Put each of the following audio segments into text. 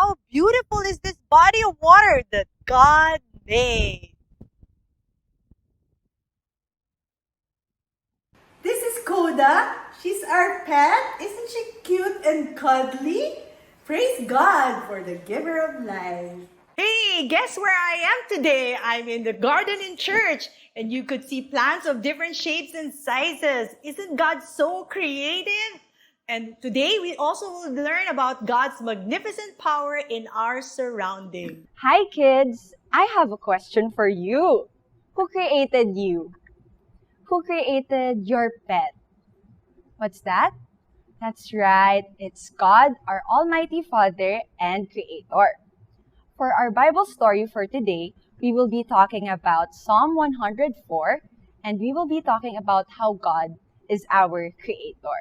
How beautiful is this body of water that God made? This is Koda. She's our pet. Isn't she cute and cuddly? Praise God for the giver of life. Hey, guess where I am today? I'm in the garden in church, and you could see plants of different shapes and sizes. Isn't God so creative? And today we also will learn about God's magnificent power in our surroundings. Hi kids! I have a question for you. Who created you? Who created your pet? What's that? That's right, it's God, our Almighty Father and Creator. For our Bible story for today, we will be talking about Psalm 104, and we will be talking about how God is our Creator.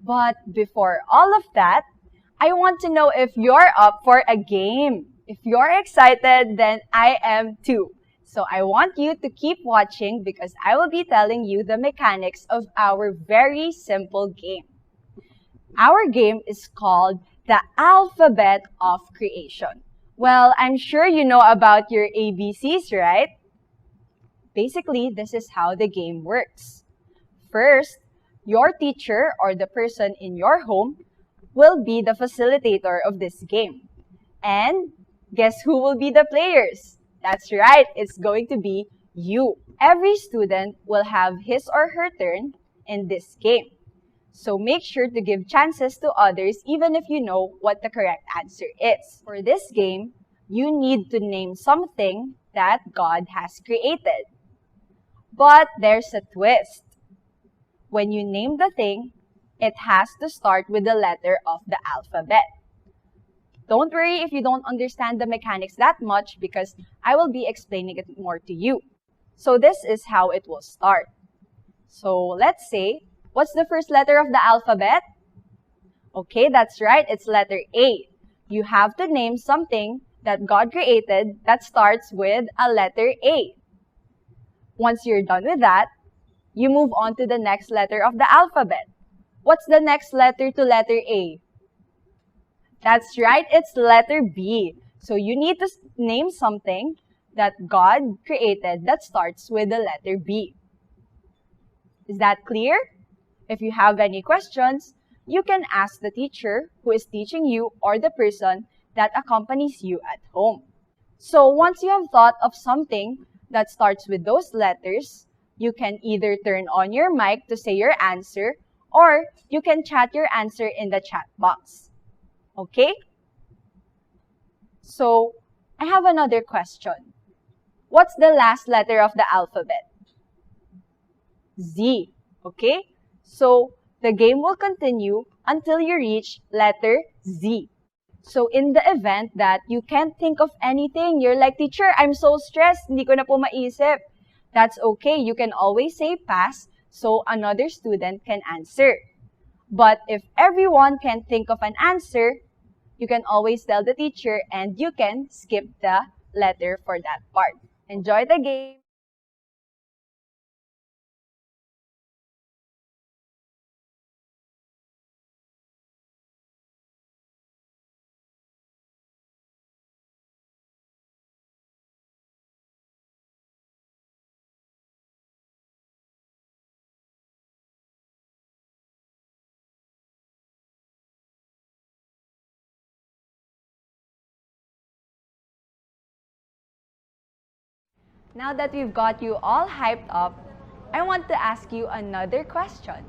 But before all of that, I want to know if you're up for a game. If you're excited, then I am too. So I want you to keep watching because I will be telling you the mechanics of our very simple game. Our game is called the alphabet of creation. Well, I'm sure you know about your ABCs, right? Basically, this is how the game works. First, your teacher or the person in your home will be the facilitator of this game. And guess who will be the players? That's right, it's going to be you. Every student will have his or her turn in this game. So make sure to give chances to others even if you know what the correct answer is. For this game, you need to name something that God has created. But there's a twist. When you name the thing, it has to start with the letter of the alphabet. Don't worry if you don't understand the mechanics that much because I will be explaining it more to you. So this is how it will start. So let's say, what's the first letter of the alphabet? Okay, that's right, it's letter A. You have to name something that God created that starts with a letter A. Once you're done with that, you move on to the next letter of the alphabet. What's the next letter to letter A? That's right, it's letter B. So you need to name something that God created that starts with the letter B. Is that clear? If you have any questions, you can ask the teacher who is teaching you or the person that accompanies you at home. So once you have thought of something that starts with those letters, you can either turn on your mic to say your answer or you can chat your answer in the chat box. Okay? So, I have another question. What's the last letter of the alphabet? Z. Okay? So, the game will continue until you reach letter Z. So, in the event that you can't think of anything, you're like, teacher, I'm so stressed, hindi ko na po maisip. That's okay. You can always say pass so another student can answer. But if everyone can think of an answer, you can always tell the teacher and you can skip the letter for that part. Enjoy the game! Now that we've got you all hyped up, I want to ask you another question.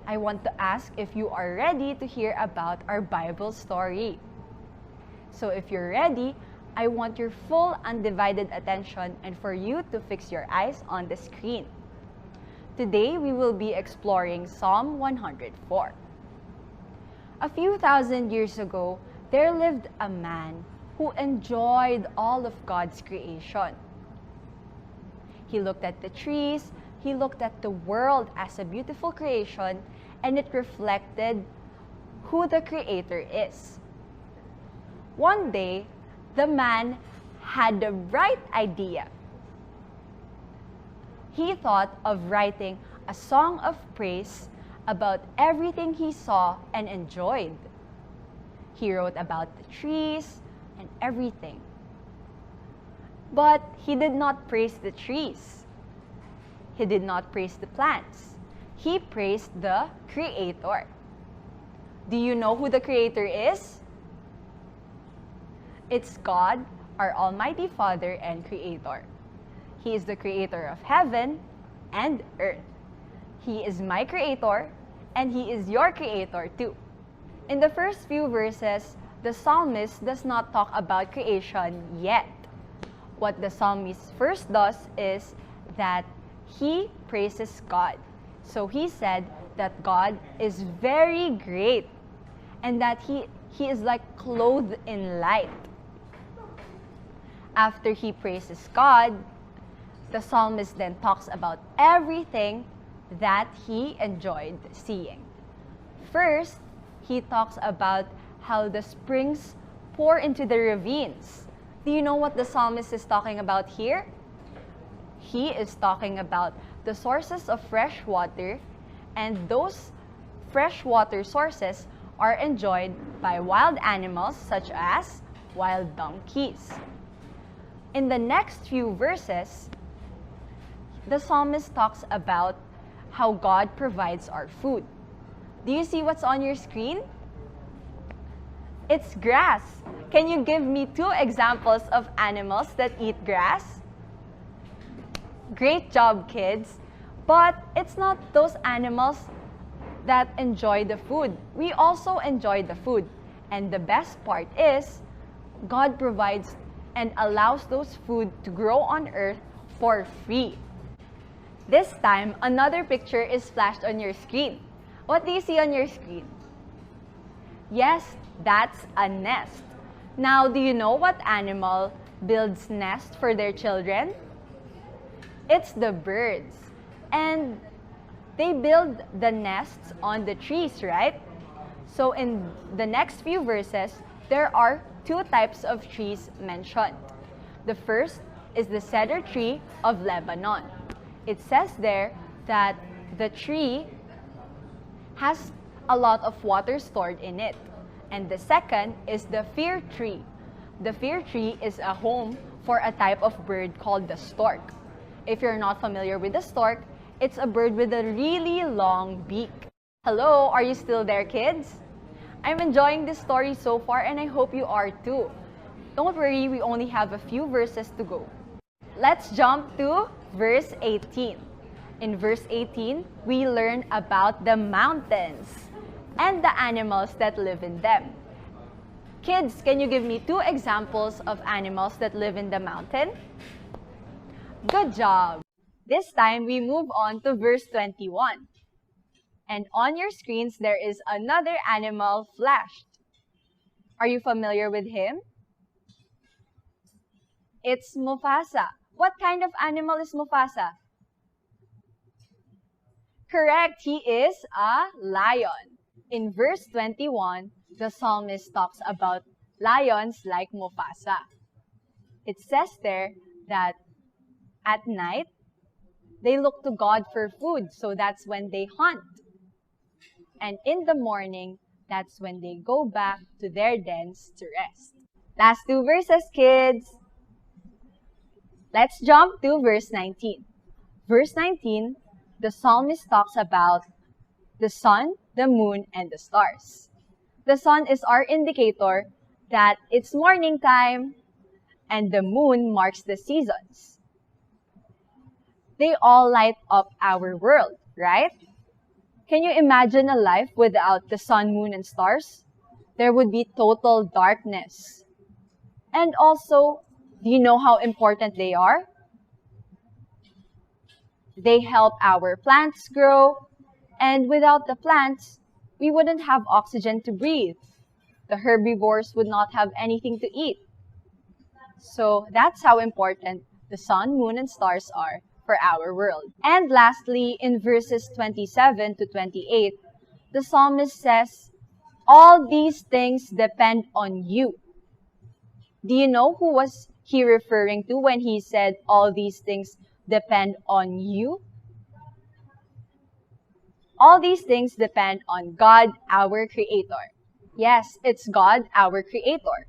I want to ask if you are ready to hear about our Bible story. So if you're ready, I want your full undivided attention and for you to fix your eyes on the screen. Today, we will be exploring Psalm 104. A few thousand years ago, there lived a man who enjoyed all of God's creation. He looked at the trees, he looked at the world as a beautiful creation, and it reflected who the Creator is. One day, the man had the right idea. He thought of writing a song of praise about everything he saw and enjoyed. He wrote about the trees and everything. But he did not praise the trees. He did not praise the plants. He praised the Creator. Do you know who the Creator is? It's God, our Almighty Father and Creator. He is the Creator of heaven and earth. He is my Creator, and He is your Creator too. In the first few verses, the psalmist does not talk about creation yet. What the psalmist first does is that he praises God. So he said that God is very great and that he is like clothed in light. After he praises God, the psalmist then talks about everything that he enjoyed seeing. First, he talks about how the springs pour into the ravines. Do you know what the psalmist is talking about here? He is talking about the sources of fresh water, and those freshwater sources are enjoyed by wild animals such as wild donkeys. In the next few verses, the psalmist talks about how God provides our food. Do you see what's on your screen? It's grass. Can you give me 2 examples of animals that eat grass? Great job, kids. But it's not those animals that enjoy the food. We also enjoy the food. And the best part is, God provides and allows those food to grow on earth for free. This time, another picture is flashed on your screen. What do you see on your screen? Yes, that's a nest. Now, do you know what animal builds nest for their children? It's the birds. And they build the nests on the trees, right? So in the next few verses, there are 2 types of trees mentioned. The first is the cedar tree of Lebanon. It says there that the tree has a lot of water stored in it. And the second is the fir tree. The fir tree is a home for a type of bird called the stork. If you're not familiar with the stork, it's a bird with a really long beak. Hello, are you still there, kids? I'm enjoying this story so far and I hope you are too. Don't worry, we only have a few verses to go. Let's jump to verse 18. In verse 18, we learn about the mountains and the animals that live in them. Kids, can you give me 2 examples of animals that live in the mountain? Good job! This time, we move on to verse 21. And on your screens, there is another animal flashed. Are you familiar with him? It's Mufasa. What kind of animal is Mufasa? Correct, he is a lion. In verse 21, the psalmist talks about lions like Mufasa. It says there that at night, they look to God for food, so that's when they hunt. And in the morning, that's when they go back to their dens to rest. Last 2 verses, kids. Let's jump to verse 19. Verse 19, the psalmist talks about the sun, the moon, and the stars. The sun is our indicator that it's morning time, and the moon marks the seasons. They all light up our world, right? Can you imagine a life without the sun, moon, and stars? There would be total darkness. And also, do you know how important they are? They help our plants grow, and without the plants, we wouldn't have oxygen to breathe. The herbivores would not have anything to eat. So that's how important the sun, moon, and stars are for our world. And lastly, in verses 27 to 28, the psalmist says, all these things depend on you. Do you know who was he referring to when he said all these things depend on you? All these things depend on God, our Creator. Yes, it's God, our Creator.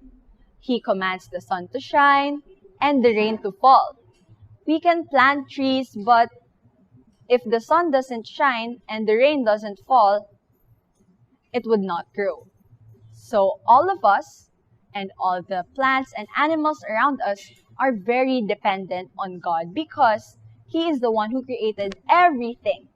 He commands the sun to shine and the rain to fall. We can plant trees, but if the sun doesn't shine and the rain doesn't fall, it would not grow. So all of us and all the plants and animals around us are very dependent on God because He is the one who created everything.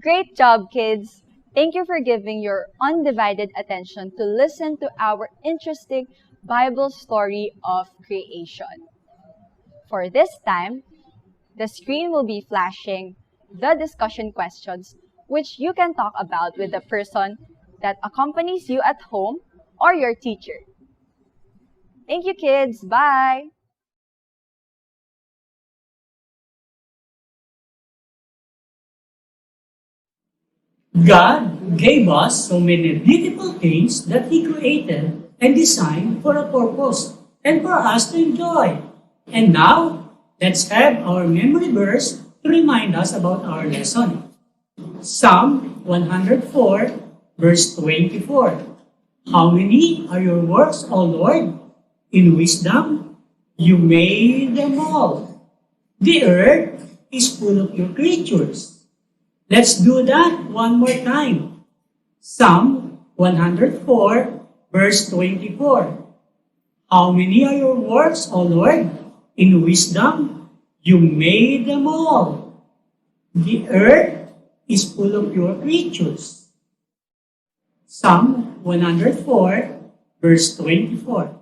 Great job, kids! Thank you for giving your undivided attention to listen to our interesting Bible story of creation. For this time, the screen will be flashing the discussion questions which you can talk about with the person that accompanies you at home or your teacher. Thank you, kids. Bye! God gave us so many beautiful things that He created and designed for a purpose and for us to enjoy. And now, let's have our memory verse to remind us about our lesson. Psalm 104, verse 24. How many are your works, O Lord? In wisdom, you made them all. The earth is full of your creatures. Let's do that one more time. Psalm 104, verse 24. How many are your works, O Lord? In wisdom, you made them all. The earth is full of your creatures. Psalm 104, verse 24.